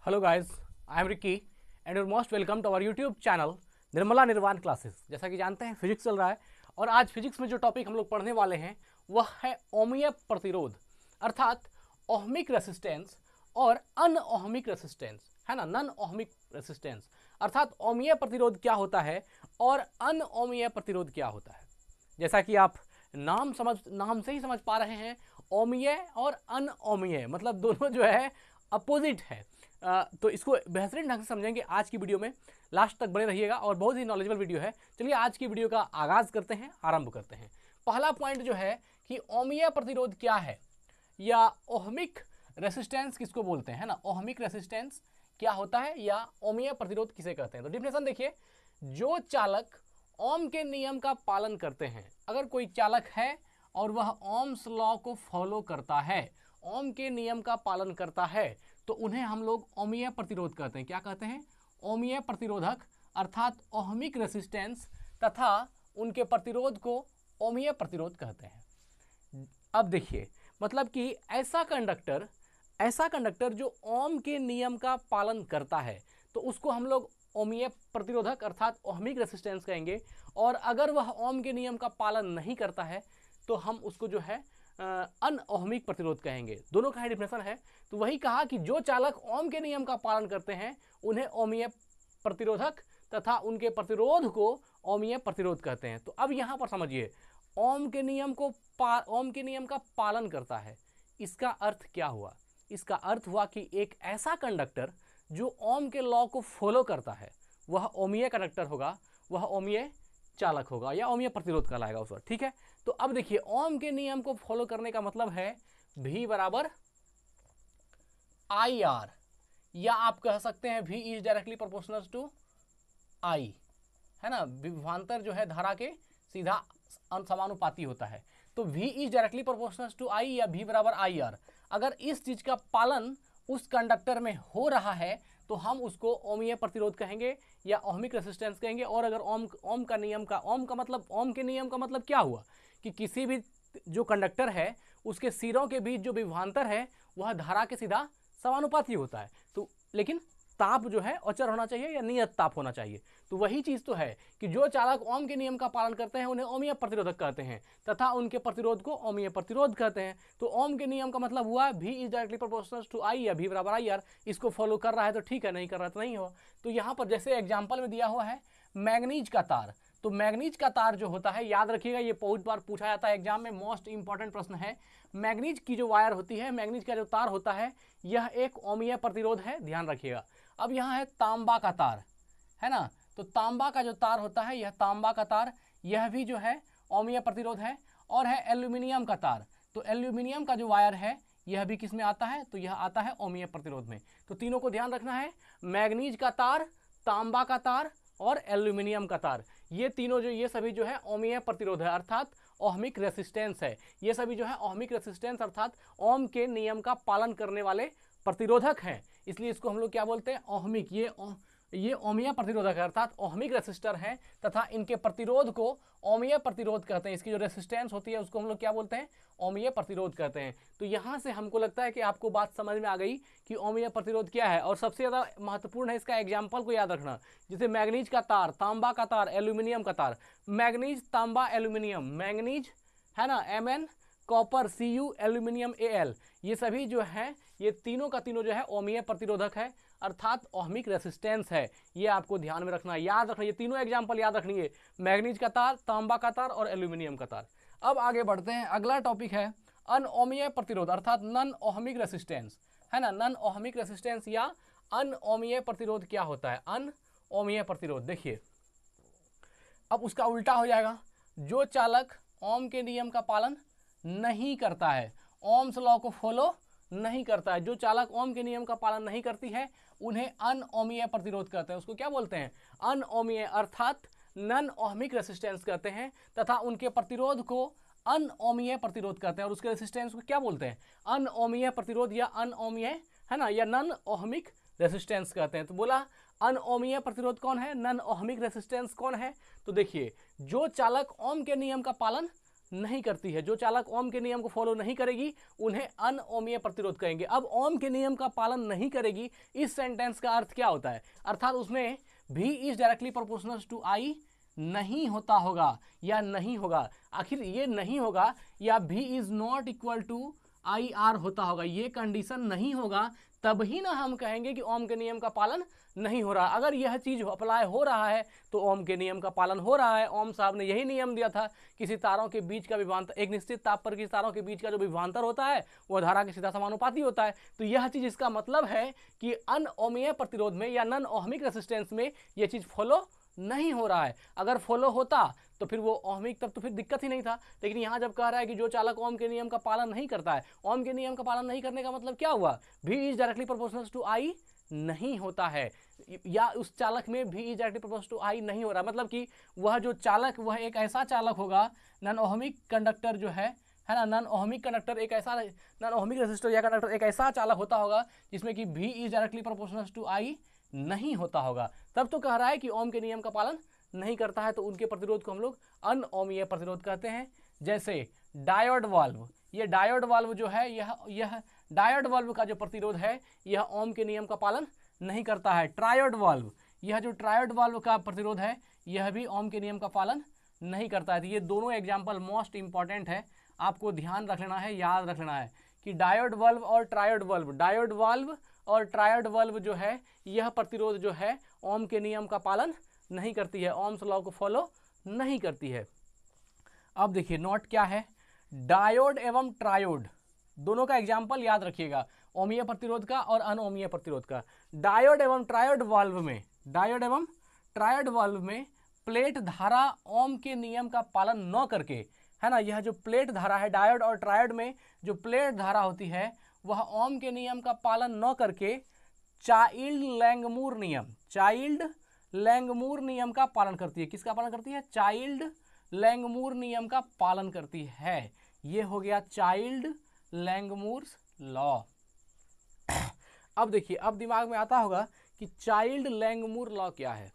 Hello guys, I am Ricky and your most welcome to our YouTube channel Nirmala Nirvana classes. जैसा कि जानते हैं physics चल रहा है और आज फिजिक्स में जो टॉपिक हम लोग पढ़ने वाले हैं वह है ओमीय प्रतिरोध अर्थात ओहमिक रेसिस्टेंस और अनओहमिक रेसिस्टेंस, है ना। नॉन ओहमिक रेसिस्टेंस अर्थात ओमीय प्रतिरोध क्या होता है और अनओमीय प्रतिरोध क्या होता है। जैसा कि आप नाम से ही समझ पा रहे हैं, ओमीय और अनओमीय मतलब दोनों जो है अपोजिट है। तो इसको बेहतरीन ढंग से समझेंगे आज की वीडियो में। लास्ट तक बने रहिएगा और बहुत ही नॉलेजेबल वीडियो है। चलिए आज की वीडियो का आगाज करते हैं, आरंभ करते हैं। पहला पॉइंट जो है कि ओमीय प्रतिरोध क्या है या ओहमिक रेसिस्टेंस किसको बोलते हैं, है ना। ओहमिक रेसिस्टेंस क्या होता है या ओमीय प्रतिरोध किसे कहते हैं। तो डिफिनेशन देखिए, जो चालक ओम के नियम का पालन करते हैं, अगर कोई चालक है और वह ओम्स लॉ को फॉलो करता है, ओम के नियम का पालन करता है, तो उन्हें हम लोग ओमीय प्रतिरोध कहते हैं। क्या कहते हैं? ओमीय प्रतिरोधक अर्थात ओहमिक रेसिस्टेंस तथा उनके प्रतिरोध को ओमीय प्रतिरोध कहते हैं। अब देखिए, मतलब कि ऐसा कंडक्टर जो ओम के नियम का पालन करता है तो उसको हम लोग ओमीय प्रतिरोधक अर्थात ओहमिक रेसिस्टेंस कहेंगे। और अगर वह ओम के नियम का पालन नहीं करता है तो हम उसको जो है अनओहमिक प्रतिरोध कहेंगे। दोनों का ही डिफिनेशन है। तो वही कहा कि जो चालक ओम के नियम का पालन करते हैं उन्हें ओमीय प्रतिरोधक तथा उनके प्रतिरोध को ओमीय प्रतिरोध कहते हैं। तो अब यहां पर समझिए, ओम के नियम का पालन करता है, इसका अर्थ क्या हुआ? इसका अर्थ हुआ कि एक ऐसा कंडक्टर जो ओम के लॉ को फॉलो करता है वह ओमीय कंडक्टर होगा, वह ओमीय चालक होगा या ओमीय प्रतिरोध कहलाएगा उस वक्त। ठीक है। तो अब देखिए, ओम के नियम को फॉलो करने का मतलब है V बराबर आई आर, या आप कह सकते हैं V is directly proportional to I, है ना। विभवांतर जो है धारा के सीधा समानुपाती होता है। तो V is directly proportional to I या V बराबर आई आर, अगर इस चीज का पालन उस कंडक्टर में हो रहा है तो हम उसको ओमीय प्रतिरोध कहेंगे या ओहमिक रेसिस्टेंस कहेंगे। और अगर ओम के नियम का मतलब क्या हुआ कि किसी भी जो कंडक्टर है उसके सिरों के बीच जो विभवांतर है वह धारा के सीधा समानुपाती होता है। तो लेकिन ताप जो है अचर होना चाहिए या नियत ताप होना चाहिए। तो वही चीज तो है कि जो चालक ओम के नियम का पालन करते हैं उन्हें ओमीय प्रतिरोधक कहते हैं तथा उनके प्रतिरोध को ओमीय प्रतिरोध कहते हैं। तो ओम के नियम का मतलब हुआ V is directly proportional to I या V बराबर आई आर। इसको फॉलो कर रहा है तो ठीक है, नहीं कर रहा तो नहीं हो। तो यहाँ पर जैसे एग्जाम्पल में दिया हुआ है मैग्नीज का तार, तो मैग्नीज का तार जो होता है, याद रखिएगा ये बहुत बार पूछा जाता है एग्जाम में, मोस्ट इंपॉर्टेंट प्रश्न है। मैग्नीज की जो वायर होती है, मैग्नीज का जो तार होता है, यह एक ओमीय प्रतिरोध है, ध्यान रखिएगा। अब यहाँ है तांबा का तार, है ना। तो तांबा का जो तार होता है, यह तांबा का तार, यह भी जो है ओमीय प्रतिरोध है। और है एल्यूमिनियम का तार, तो एल्यूमिनियम का जो वायर है यह भी किस में आता है? तो यह आता है ओमीय प्रतिरोध में। तो तीनों को ध्यान रखना है, मैग्नीज का तार, तांबा का तार और एल्यूमिनियम का तार, ये सभी जो है ओमीय प्रतिरोध है अर्थात ओहमिक रेसिस्टेंस है। ये सभी जो है ओहमिक रेसिस्टेंस अर्थात ओम के नियम का पालन करने वाले प्रतिरोधक हैं। इसलिए इसको हम लोग क्या बोलते हैं? ओहमिक। ये ओमीय प्रतिरोधक है अर्थात ओहमिक रेसिस्टर है तथा इनके प्रतिरोध को ओमीय प्रतिरोध कहते हैं। इसकी जो रेसिस्टेंस होती है उसको हम लोग क्या बोलते हैं? ओमीय प्रतिरोध कहते हैं। तो यहाँ से हमको लगता है कि आपको बात समझ में आ गई कि ओमीय प्रतिरोध क्या है। और सबसे ज़्यादा महत्वपूर्ण है इसका एग्जाम्पल को याद रखना, जैसे मैग्नीज का तार, तांबा का तार, एल्यूमिनियम का तार। मैग्नीज, तांबा, एल्यूमिनियम, मैग्नीज है ना Mn, copper Cu, aluminium Al, ये सभी जो है ये तीनों का तीनों जो है ओमीय प्रतिरोधक है अर्थात ओहमिक रेसिस्टेंस है। ये आपको ध्यान में रखना, याद रखना, ये तीनों एग्जाम्पल याद रखनी, मैग्नीज का तार, तांबा का तार और एल्यूमिनियम का तार। अब आगे बढ़ते हैं, अगला टॉपिक है अनओमीय प्रतिरोध अर्थात नॉन ओहमिक रेसिस्टेंस, है ना। नॉन ओहमिक रेसिस्टेंस या अनओमीय प्रतिरोध क्या होता है? अनओमीय प्रतिरोध देखिए, अब उसका उल्टा हो जाएगा। जो चालक ओम के नियम का पालन नहीं करता है, ओम्स लॉ को फॉलो नहीं करता है, जो चालक ओम के नियम का पालन नहीं करती है, उन्हें अनओमीय प्रतिरोध कहते हैं। उसको क्या बोलते हैं? अनओमीय अर्थात नॉन ओहमिक रेसिस्टेंस कहते हैं तथा उनके प्रतिरोध को अनओमीय प्रतिरोध कहते हैं। और उसके रेसिस्टेंस को क्या बोलते हैं? अनओमीय प्रतिरोध या अनओमीय, है ना, या नॉन ओहमिक रेसिस्टेंस कहते हैं। तो बोला अनओमीय प्रतिरोध कौन है, नॉन ओहमिक रेसिस्टेंस कौन है? तो देखिए, जो चालक ओम के नियम का पालन नहीं करती है। जो चालक ओम के नियम को फॉलो नहीं करेगी उन्हें अनओमीय प्रतिरोध कहेंगे। अब ओम के नियम का पालन नहीं करेगी, इस सेंटेंस का अर्थ क्या होता है? अर्थात उसमें V is directly proportional to I नहीं होता होगा या नहीं होगा। आखिर ये नहीं होगा या V is not equal to IR होता होगा, ये कंडीशन नहीं होगा तब ही ना हम कहेंगे कि ओम के नियम का पालन नहीं हो रहा। अगर यह चीज अप्लाई हो रहा है तो ओम के नियम का पालन हो रहा है। ओम साहब ने यही नियम दिया था, किसी तारों के बीच का विभवांतर, एक निश्चित ताप पर किसी तारों के बीच का जो विभवांतर होता है वह धारा के सीधा समानुपाती होता है। तो यह चीज, इसका मतलब है कि अनओमीय प्रतिरोध में या नॉन ओहमिक रेसिस्टेंस में यह चीज फॉलो नहीं हो रहा है। अगर फॉलो होता तो फिर वो ओहमिक, तब तो फिर दिक्कत ही नहीं था। लेकिन यहाँ जब कह रहा है कि जो चालक ओम के नियम का पालन नहीं करता है, ओम के नियम का पालन नहीं करने का मतलब क्या हुआ? V is directly proportional to I नहीं होता है, या उस चालक में V is directly proportional to I नहीं हो रहा। मतलब कि वह जो चालक, वह एक ऐसा चालक होगा, नॉन ओहमिक कंडक्टर जो है ना, नॉन ओहमिक कंडक्टर एक ऐसा, नॉन ओहमिक रेसिस्टर या कंडक्टर एक ऐसा चालक होता होगा जिसमें कि V is directly proportional to I नहीं होता होगा। तब तो कह रहा है कि ओम के नियम का पालन नहीं करता है, तो उनके प्रतिरोध को हम लोग अनओमीय प्रतिरोध कहते हैं। जैसे डायोड वाल्व, ये डायोड वाल्व जो है, यह डायोड वाल्व का जो प्रतिरोध है यह ओम के नियम का पालन नहीं करता है। ट्रायोड वाल्व, यह जो ट्रायोड वाल्व का प्रतिरोध है यह भी ओम के नियम का पालन नहीं करता है। तो ये दोनों एग्जाम्पल मोस्ट इंपॉर्टेंट है, आपको ध्यान रख लेना है, याद रख लेना है कि डायोड वाल्व और ट्रायोड वाल्व, डायोड वाल्व और ट्रायोड वाल्व जो है यह प्रतिरोध जो है ओम के नियम का पालन नहीं करती है, ओम्स लॉ को फॉलो नहीं करती है। अब देखिए नोट क्या है, डायोड एवं ट्रायोड दोनों का एग्जाम्पल याद रखिएगा, ओमीय प्रतिरोध का और अनओमीय प्रतिरोध का। डायोड एवं ट्रायोड वाल्व में, डायोड एवं ट्रायोड वाल्व में प्लेट धारा ओम के नियम का पालन न करके, है ना, यह जो प्लेट धारा है डायोड और ट्रायोड में जो प्लेट धारा होती है वह ओम के नियम का पालन न करके चाइल्ड लैंगमूर नियम, चाइल्ड लैंगमूर नियम का पालन करती है। किसका पालन करती है? चाइल्ड लैंगमूर नियम का पालन करती है। ये हो गया चाइल्ड लैंगमूर्स लॉ। अब देखिए, अब दिमाग में आता होगा कि चाइल्ड लैंगमूर लॉ क्या है,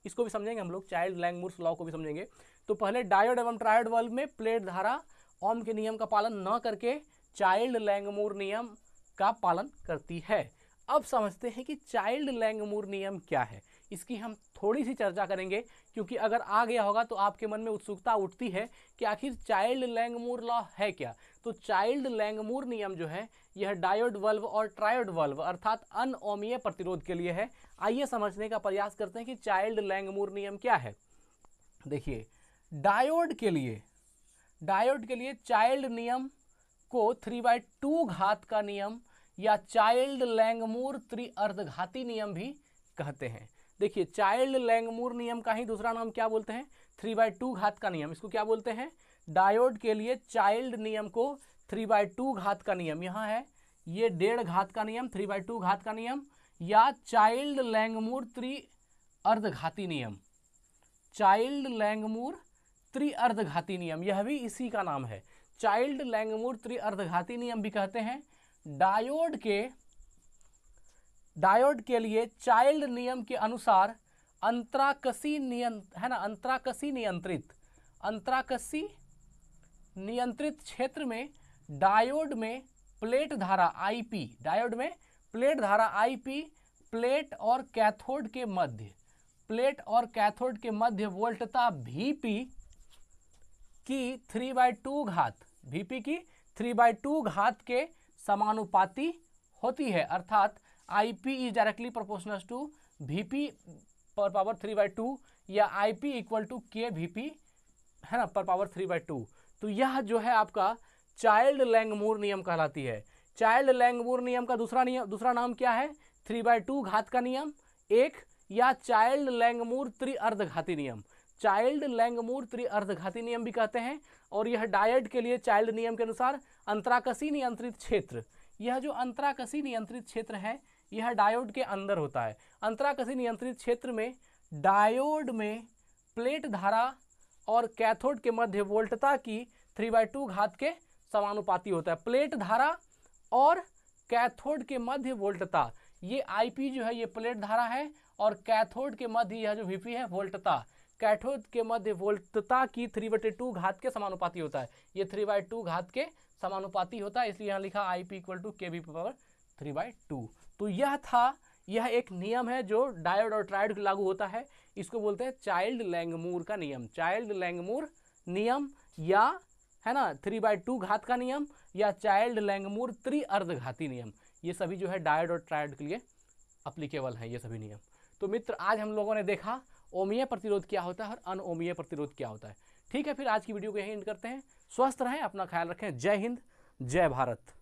इसको भी समझेंगे हम लोग, चाइल्ड लैंगमूर्स लॉ को भी समझेंगे। तो पहले डायोड एवं ट्रायोड वाल्व में प्लेट धारा ओम के नियम का पालन न करके चाइल्ड लैंगमूर नियम का पालन करती है। अब समझते हैं कि चाइल्ड लैंगमूर नियम क्या है, इसकी हम थोड़ी सी चर्चा करेंगे, क्योंकि अगर आ गया होगा तो आपके मन में उत्सुकता उठती है कि आखिर चाइल्ड लैंगमूर लॉ है क्या। तो चाइल्ड लैंगमूर नियम जो है यह डायोड वाल्व और ट्रायोड वाल्व अर्थात अनओमीय प्रतिरोध के लिए है। आइए समझने का प्रयास करते हैं कि चाइल्ड लैंगमूर नियम क्या है। देखिए, डायोड के लिए चाइल्ड नियम को 3/2 घात का नियम या चाइल्ड लैंगमूर त्रिअर्धघाती नियम भी कहते हैं। देखिए, चाइल्ड लैंगमूर नियम का ही दूसरा नाम क्या बोलते हैं? 3/2 घात का नियम। इसको क्या बोलते हैं? डायोड के लिए चाइल्ड नियम को 3/2 घात का नियम, यहाँ है ये 1.5 घात का नियम, 3/2 घात का नियम, या चाइल्ड लैंगमूर त्रिअर्धघाती नियम, चाइल्ड लैंगमूर त्रिअर्धघाती नियम, यह भी इसी का नाम है, चाइल्ड लैंगमूर त्रिअर्धघाती नियम भी कहते हैं। डायोड के लिए चाइल्ड नियम के अनुसार अंतराकसी नियंत्रित क्षेत्र में डायोड में प्लेट धारा IP, डायोड में प्लेट धारा IP प्लेट और कैथोड के मध्य वोल्टता VP की 3/2 घात, VP की 3/2 घात के समानुपाती होती है। अर्थात IP is directly proportional to VP पर पावर 3/2 या IP equal to K VP, है ना, पर पावर 3/2। तो यह जो है आपका चाइल्ड लैंगमूर नियम कहलाती है। चाइल्ड लैंगमूर नियम का दूसरा नाम क्या है? 3/2 घात का नियम एक, या चाइल्ड लैंगमूर त्रिअर्धघाती नियम, चाइल्ड लैंगमूर त्रिअर्धघाती नियम भी कहते हैं। और यह डायोड के लिए चाइल्ड नियम के अनुसार अंतराकसी नियंत्रित क्षेत्र, यह जो अंतराकसी नियंत्रित क्षेत्र है यह डायोड के अंदर होता है। अंतराकसी नियंत्रित क्षेत्र में डायोड में प्लेट धारा और कैथोड के मध्य वोल्टता की 3/2 घात के समानुपाती होता है। प्लेट धारा और कैथोड के मध्य वोल्टता, ये IP जो है ये प्लेट धारा है और कैथोड के मध्य यह जो VP है वोल्टता, कैथोड के मध्य वोल्टता की 3/2 घात के समानुपाती होता है। ये 3/2 घात के समानुपाती होता है, इसलिए यहाँ लिखा Ip = kV/3/2। तो यह एक नियम है जो डायोड और ट्रायोड को लागू होता है। इसको बोलते हैं चाइल्ड लैंगमूर का नियम, चाइल्ड लैंगमूर नियम, या है ना 3/2 घात का नियम, या चाइल्ड लैंगमूर त्रिअर्धघाती नियम। ये सभी जो है डायोड और ट्रायोड के लिए अप्लीकेबल है ये सभी नियम। तो मित्र आज हम लोगों ने देखा ओमीय प्रतिरोध क्या होता है और अनओमीय प्रतिरोध क्या होता है। ठीक है, फिर आज की वीडियो को यहीं एंड करते हैं। स्वस्थ रहें, अपना ख्याल रखें। जय हिंद, जय भारत।